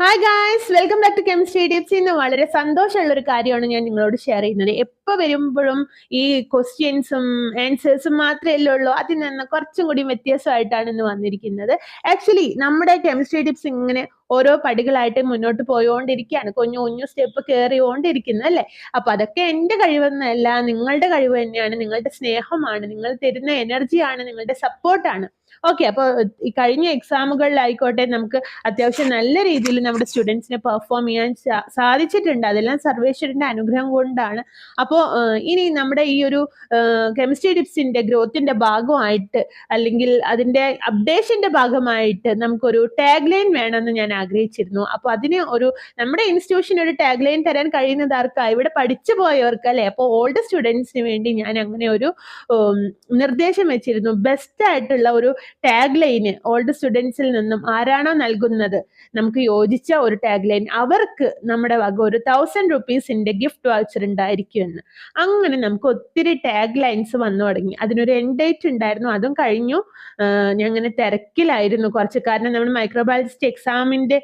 Hi guys, welcome back to chemistry tips. ഇന്ന് വളരെ സന്തോഷമുള്ള ഒരു കാര്യമാണ് ഞാൻ നിങ്ങളോട് ഷെയർ ചെയ്യുന്നത്. എപ്പോൾ വരുമ്പോഴും ഈ ക്വസ്റ്റ്യൻസും ആൻസേഴ്സും മാത്രമേ ഉള്ളൂ. അതിൽ നിന്ന് കുറച്ചും കൂടി വ്യത്യാസമായിട്ടാണ് ഇന്ന് വന്നിരിക്കുന്നത്. ആക്ച്വലി നമ്മുടെ കെമിസ്ട്രി ടിപ്സ് ഇങ്ങനെ ഓരോ പടികളായിട്ട് മുന്നോട്ട് പോയോണ്ടിരിക്കുകയാണ്, കുഞ്ഞു സ്റ്റെപ്പ് കയറിയോണ്ടിരിക്കുന്നത് അല്ലേ. അപ്പൊ അതൊക്കെ എൻ്റെ കഴിവൊന്നുമല്ല, നിങ്ങളുടെ കഴിവ് തന്നെയാണ്, നിങ്ങളുടെ സ്നേഹമാണ്, നിങ്ങൾ തരുന്ന എനർജിയാണ്, നിങ്ങളുടെ സപ്പോർട്ടാണ്. ഓക്കെ, അപ്പോൾ ഈ കഴിഞ്ഞ എക്സാമുകളിലായിക്കോട്ടെ നമുക്ക് അത്യാവശ്യം നല്ല രീതിയിൽ നമ്മുടെ സ്റ്റുഡൻസിനെ പെർഫോം ചെയ്യാൻ സാധിച്ചിട്ടുണ്ട്. അതെല്ലാം സർവേശ്വരന്റെ അനുഗ്രഹം കൊണ്ടാണ്. അപ്പോൾ ഇനി നമ്മുടെ ഈ ഒരു കെമിസ്ട്രി ടിപ്സിന്റെ ഗ്രോത്തിന്റെ ഭാഗമായിട്ട് അല്ലെങ്കിൽ അതിന്റെ അപ്ഡേഷന്റെ ഭാഗമായിട്ട് നമുക്കൊരു ടാഗ് ലൈൻ വേണമെന്ന് ഞാൻ ആഗ്രഹിച്ചിരുന്നു. അപ്പോൾ അതിന് നമ്മുടെ ഇൻസ്റ്റിറ്റ്യൂഷന് ഒരു ടാഗ് ലൈൻ തരാൻ കഴിയുന്നതാർക്കാ? ഇവിടെ പഠിച്ചു പോയവർക്ക് അല്ലേ. അപ്പോൾ ഓൾഡ് സ്റ്റുഡൻസിന് വേണ്ടി ഞാൻ അങ്ങനെ ഒരു നിർദ്ദേശം വെച്ചിരുന്നു. ബെസ്റ്റ് ആയിട്ടുള്ള ഒരു ടാഗ് ലൈന് ഓൾഡ് സ്റ്റുഡൻസിൽ നിന്നും ആരാണോ നൽകുന്നത് നമുക്ക് യോജിച്ച ഒരു ടാഗ് ലൈൻ, അവർക്ക് നമ്മുടെ വക ഒരു 1000 rupees ഗിഫ്റ്റ് വൗച്ചർ ഉണ്ടായിരിക്കുമെന്ന്. അങ്ങനെ നമുക്ക് ഒത്തിരി ടാഗ് ലൈൻസ് വന്നു തുടങ്ങി. അതിനൊരു എൻഡ് ഡേറ്റ് ഉണ്ടായിരുന്നു, അതും കഴിഞ്ഞു. ഞാൻ അങ്ങനെ തിരക്കിലായിരുന്നു കുറച്ച്, കാരണം നമ്മൾ മൈക്രോബയോളജിസ്റ്റ് എക്സാമിന്റെ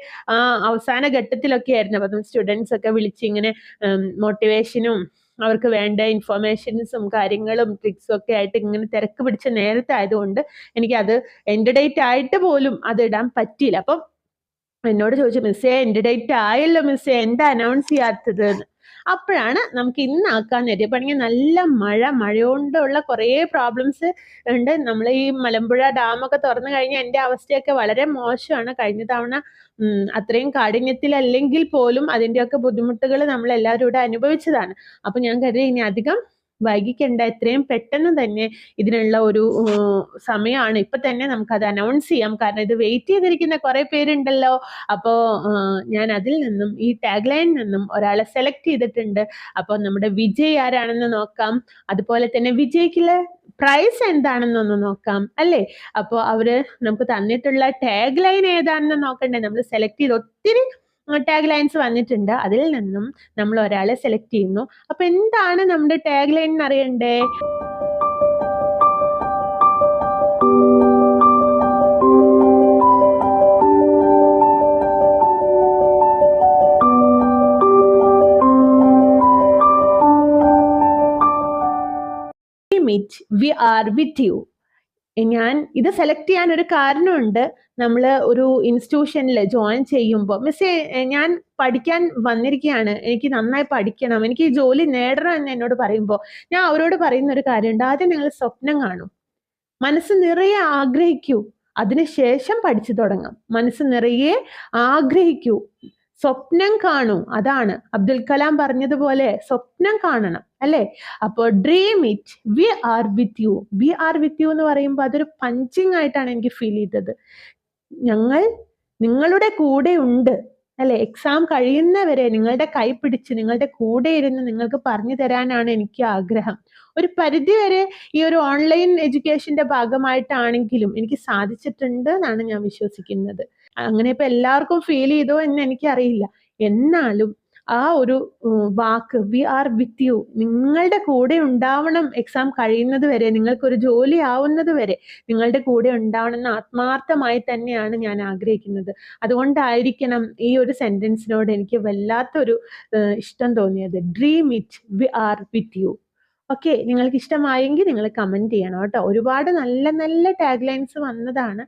അവസാന ഘട്ടത്തിലൊക്കെ ആയിരുന്നു. അപ്പം സ്റ്റുഡൻസ് ഒക്കെ വിളിച്ച് ഇങ്ങനെ മോട്ടിവേഷനും അവർക്ക് വേണ്ട ഇൻഫർമേഷൻസും കാര്യങ്ങളും ട്രിക്സും ഒക്കെ ആയിട്ട് ഇങ്ങനെ തിരക്ക് പിടിച്ച നേരത്തെ ആയതുകൊണ്ട് എനിക്കത് എൻഡ് ഡേറ്റ് ആയിട്ട് പോലും അത് ഇടാൻ പറ്റിയില്ല. അപ്പം എന്നോട് ചോദിച്ചു, മിസ്സേ എൻഡ് ഡേറ്റ് ആയല്ലോ മിസ്സേ, എന്താ അനൗൺസ് ചെയ്യാത്തത് എന്ന്. അപ്പോഴാണ് നമുക്ക് ഇന്നാക്കാൻ പറ്റിയപ്പോൾ നല്ല മഴ കുറേ പ്രോബ്ലംസ് ഉണ്ട്. നമ്മൾ ഈ മലമ്പുഴ ഡാമൊക്കെ തുറന്നു കഴിഞ്ഞാൽ എൻ്റെ അവസ്ഥയൊക്കെ വളരെ മോശമാണ്. കഴിഞ്ഞ തവണ അത്രയും കാഠിന്യത്തിലല്ലെങ്കിൽ പോലും അതിൻ്റെയൊക്കെ ബുദ്ധിമുട്ടുകൾ നമ്മൾ എല്ലാവരും ഇവിടെ അനുഭവിച്ചതാണ്. അപ്പൊ ഞാൻ കരുതി ഇനി അധികം വൈകിക്കണ്ട, എത്രയും പെട്ടെന്ന് തന്നെ ഇതിനുള്ള ഒരു സമയമാണ്, ഇപ്പൊ തന്നെ നമുക്കത് അനൗൺസ് ചെയ്യാം. കാരണം ഇത് വെയിറ്റ് ചെയ്തിരിക്കുന്ന കുറെ പേരുണ്ടല്ലോ. അപ്പോ ഞാൻ അതിൽ നിന്നും ഈ ടാഗ് ലൈനിൽ നിന്നും ഒരാളെ സെലക്ട് ചെയ്തിട്ടുണ്ട്. അപ്പൊ നമ്മുടെ വിജയ് ആരാണെന്ന് നോക്കാം. അതുപോലെ തന്നെ വിജയ്ക്കുള്ള പ്രൈസ് എന്താണെന്നൊന്ന് നോക്കാം അല്ലേ. അപ്പോൾ അവര് നമുക്ക് തന്നിട്ടുള്ള ടാഗ് ലൈൻ ഏതാണെന്ന് നോക്കണ്ടേ. നമ്മൾ സെലക്ട് ചെയ്ത് ഒത്തിരി ടാഗ് ലൈൻസ് വന്നിട്ടുണ്ട്, അതിൽ നിന്നും നമ്മൾ ഒരാളെ സെലക്ട് ചെയ്യുന്നു. അപ്പൊ എന്താണ് നമ്മുടെ ടാഗ് ലൈൻ എന്ന് അറിയണ്ടേ? We are with you. ഞാൻ ഇത് സെലക്ട് ചെയ്യാൻ ഒരു കാരണമുണ്ട്. നമ്മൾ ഒരു ഇൻസ്റ്റിറ്റ്യൂഷനിൽ ജോയിൻ ചെയ്യുമ്പോൾ, മിസ്സേ ഞാൻ പഠിക്കാൻ വന്നിരിക്കുകയാണ്, എനിക്ക് നന്നായി പഠിക്കണം, എനിക്ക് ഈ ജോലി നേടണം എന്ന് എന്നോട് പറയുമ്പോൾ ഞാൻ അവരോട് പറയുന്ന ഒരു കാര്യമുണ്ട്. ആദ്യം നിങ്ങൾ സ്വപ്നം കാണൂ, മനസ്സ് നിറയെ ആഗ്രഹിക്കൂ, അതിനുശേഷം പഠിച്ചു തുടങ്ങാം. മനസ്സ് നിറയെ ആഗ്രഹിക്കൂ, സ്വപ്നം കാണൂ. അതാണ് അബ്ദുൽ കലാം പറഞ്ഞതുപോലെ സ്വപ്നം കാണണം അല്ലേ. അപ്പോൾ dream it, we are with you. We are with you എന്ന് പറയുമ്പോൾ അതൊരു പഞ്ചിങ് ആയിട്ടാണ് എനിക്ക് ഫീൽ ചെയ്തത്. ഞങ്ങൾ നിങ്ങളുടെ കൂടെ ഉണ്ട് അല്ലെ. എക്സാം കഴിയുന്നവരെ നിങ്ങളുടെ കൈ പിടിച്ച് നിങ്ങളുടെ കൂടെ ഇരുന്ന് നിങ്ങൾക്ക് പറഞ്ഞു തരാനാണ് എനിക്ക് ആഗ്രഹം. ഒരു പരിധി വരെ ഈ ഒരു ഓൺലൈൻ എഡ്യൂക്കേഷന്റെ ഭാഗമായിട്ടാണെങ്കിലും എനിക്ക് സാധിച്ചിട്ടുണ്ട് എന്നാണ് ഞാൻ വിശ്വസിക്കുന്നത്. അങ്ങനെ ഇപ്പൊ എല്ലാവർക്കും ഫീൽ ചെയ്തോ എന്ന് എനിക്കറിയില്ല. എന്നാലും ആ ഒരു വാക്ക്, വി ആർ വിത്ത് യു, നിങ്ങളുടെ കൂടെ ഉണ്ടാവണം. എക്സാം കഴിയുന്നത് വരെ, നിങ്ങൾക്കൊരു ജോലി ആവുന്നത് വരെ നിങ്ങളുടെ കൂടെ ഉണ്ടാവണം എന്ന് ആത്മാർത്ഥമായി തന്നെയാണ് ഞാൻ ആഗ്രഹിക്കുന്നത്. അതുകൊണ്ടായിരിക്കണം ഈ ഒരു സെന്റൻസിനോട് എനിക്ക് വല്ലാത്തൊരു ഇഷ്ടം തോന്നിയത്. Dream it, we are with you. Okay, നിങ്ങൾക്ക് ഇഷ്ടമായെങ്കിൽ നിങ്ങൾ കമൻറ്റ് ചെയ്യണം കേട്ടോ. ഒരുപാട് നല്ല നല്ല ടാഗ് ലൈൻസ് വന്നതാണ്,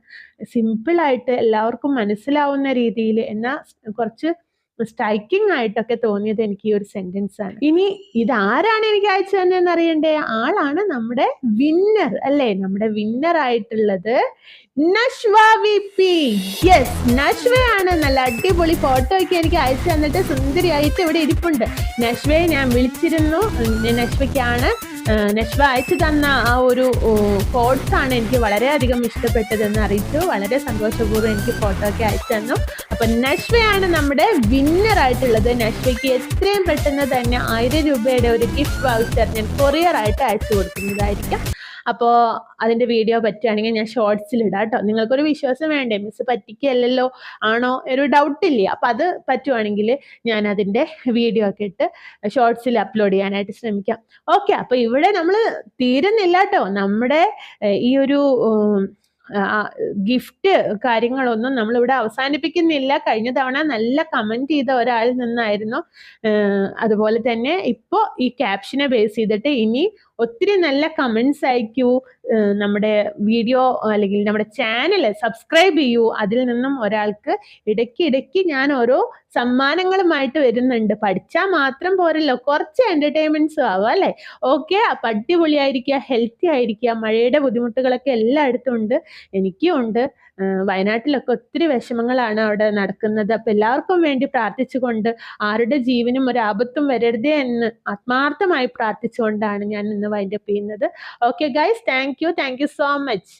സിമ്പിളായിട്ട് എല്ലാവർക്കും മനസ്സിലാവുന്ന രീതിയിൽ, എന്നാൽ കുറച്ച് സ്ട്രൈക്കിംഗ് ആയിട്ടൊക്കെ തോന്നിയത് എനിക്ക് ഈ ഒരു സെന്റൻസ് ആണ്. ഇനി ഇതാരാണ് എനിക്ക് അയച്ചു തന്നെന്ന് അറിയണ്ടേ? ആളാണ് നമ്മുടെ വിന്നർ അല്ലേ. നമ്മുടെ വിന്നർ ആയിട്ടുള്ളത് നശ്വ VP. യെസ്, നശ്വയാണ്. നല്ല അടിപൊളി ഫോട്ടോ ഒക്കെ എനിക്ക് അയച്ചു തന്നിട്ട് സുന്ദരിയായിട്ട് ഇവിടെ ഇരിപ്പുണ്ട്. നശ്വയെ ഞാൻ വിളിച്ചിരുന്നു. നശ്വയ്ക്കാണ് നശ്വ അയച്ചു തന്ന ആ ഒരു കോഡ്സ് ആണ് എനിക്ക് വളരെയധികം ഇഷ്ടപ്പെട്ടതെന്ന് അറിയിച്ചു. വളരെ സന്തോഷപൂർവ്വം എനിക്ക് ഫോട്ടോ ഒക്കെ അയച്ചു തന്നു. അപ്പൊ നശ്വയാണ് നമ്മുടെ വിന്നർ ആയിട്ടുള്ളത്. നശ്വയ്ക്ക് എത്രയും പെട്ടെന്ന് തന്നെ 1000 രൂപയുടെ ഒരു ഗിഫ്റ്റ് വൗച്ചർ ഞാൻ കൊറിയർ ആയിട്ട് അയച്ചു കൊടുക്കുന്നതായിരിക്കും. അപ്പോൾ അതിന്റെ വീഡിയോ പറ്റുകയാണെങ്കിൽ ഞാൻ ഷോർട്സിൽ ഇടാം കേട്ടോ. നിങ്ങൾക്കൊരു വിശ്വാസം വേണ്ടേ, മിസ് പറ്റിക്കല്ലോ ആണോ ഒരു ഡൗട്ടില്ലേ. അപ്പൊ അത് പറ്റുവാണെങ്കിൽ ഞാൻ അതിന്റെ വീഡിയോ ഒക്കെ ഇട്ട് ഷോർട്സിൽ അപ്ലോഡ് ചെയ്യാനായിട്ട് ശ്രമിക്കാം. ഓക്കെ, അപ്പൊ ഇവിടെ നമ്മൾ തീരുന്നില്ല കേട്ടോ. നമ്മുടെ ഈ ഒരു ഗിഫ്റ്റ് കാര്യങ്ങളൊന്നും നമ്മളിവിടെ അവസാനിപ്പിക്കുന്നില്ല. കഴിഞ്ഞ തവണ നല്ല കമന്റ് ചെയ്ത ഒരാളിൽ നിന്നായിരുന്നു. അതുപോലെ തന്നെ ഇപ്പോൾ ഈ ക്യാപ്ഷനെ ബേസ് ചെയ്തിട്ട് ഇനി ഒത്തിരി നല്ല കമന്റ്സ് അയക്കൂ, നമ്മുടെ വീഡിയോ അല്ലെങ്കിൽ നമ്മുടെ ചാനൽ സബ്സ്ക്രൈബ് ചെയ്യൂ. അതിൽ നിന്നും ഒരാൾക്ക് ഇടയ്ക്ക് ഞാൻ ഓരോ സമ്മാനങ്ങളുമായിട്ട് വരുന്നുണ്ട്. പഠിച്ചാൽ മാത്രം പോരല്ലോ, കുറച്ച് എന്റർടൈൻമെന്റ്സും ആവാം അല്ലേ? ഓക്കെ, അപ്പം അടിപൊളിയായിരിക്കുക, ഹെൽത്തി ആയിരിക്കുക. മഴയുടെ ബുദ്ധിമുട്ടുകളൊക്കെ എല്ലായിടത്തും ഉണ്ട്, എനിക്കും ഉണ്ട്. വയനാട്ടിലൊക്കെ ഒത്തിരി വിഷമങ്ങളാണ് അവിടെ നടക്കുന്നത്. അപ്പം എല്ലാവർക്കും വേണ്ടി പ്രാർത്ഥിച്ചുകൊണ്ട്, ആരുടെ ജീവനും ഒരു ആപത്തും വരരുതേ എന്ന് ആത്മാർത്ഥമായി പ്രാർത്ഥിച്ചുകൊണ്ടാണ് ഞാൻ ഇന്ന് വൈൻഡപ്പ് ചെയ്യുന്നത്. Okay guys, thank you so much.